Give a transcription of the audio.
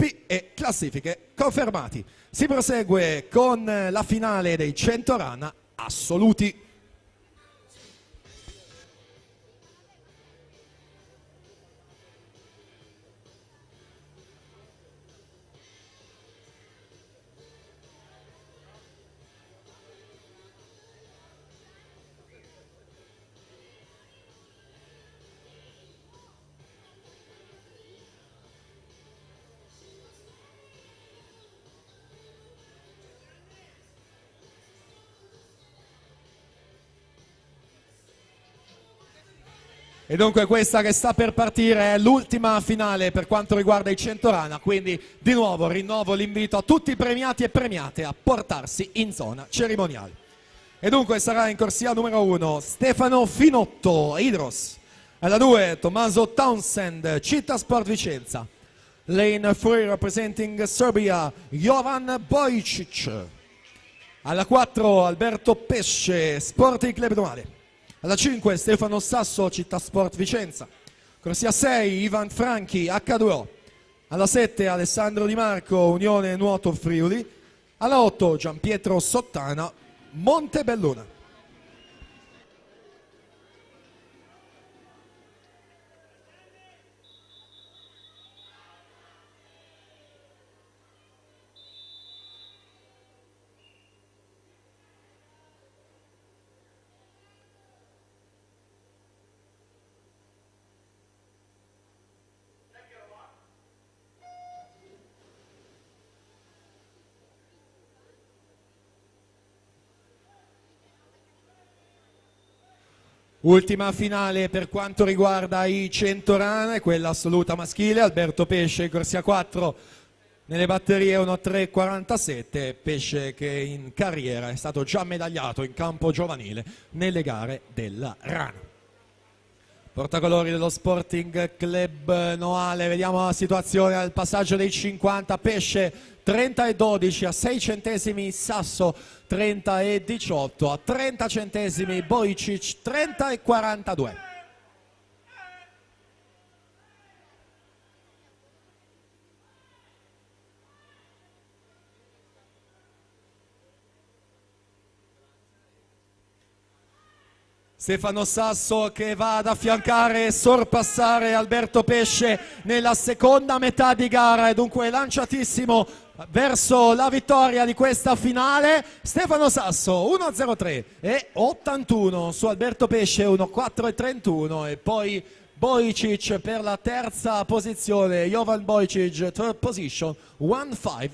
gruppi e classifiche confermati. Si prosegue con la finale dei 100 run assoluti. E dunque questa che sta per partire è l'ultima finale per quanto riguarda i 100 rana, quindi di nuovo rinnovo l'invito a tutti i premiati e premiate a portarsi in zona cerimoniale. E dunque sarà in corsia numero 1 Stefano Finotto, Idros, alla 2 Tommaso Townsend, Città Sport Vicenza, lane 3 representing Serbia, Jovan Bojcic, alla 4 Alberto Pesce, Sporting Club Domale, alla 5 Stefano Sasso, Città Sport Vicenza, corsia 6 Ivan Franchi, H2O, alla 7 Alessandro Di Marco, Unione Nuoto Friuli, alla 8 Gianpietro Sottana, Montebelluna. Ultima finale per quanto riguarda i 100 rane, quella assoluta maschile, Alberto Pesce, corsia 4, nelle batterie 1.3.47, Pesce che in carriera è stato già medagliato in campo giovanile nelle gare della rana. Portacolori dello Sporting Club Noale, vediamo la situazione al passaggio dei 50, Pesce 30 e 12 a 6 centesimi, Sasso 30 e 18 a 30 centesimi, Bojcic 30 e 42. Stefano Sasso che va ad affiancare e sorpassare Alberto Pesce nella seconda metà di gara e dunque lanciatissimo verso la vittoria di questa finale. Stefano Sasso 1.03 e 81 su Alberto Pesce 1.4 e 31 e poi Bojcic per la terza posizione, Jovan Bojcic third position 1.5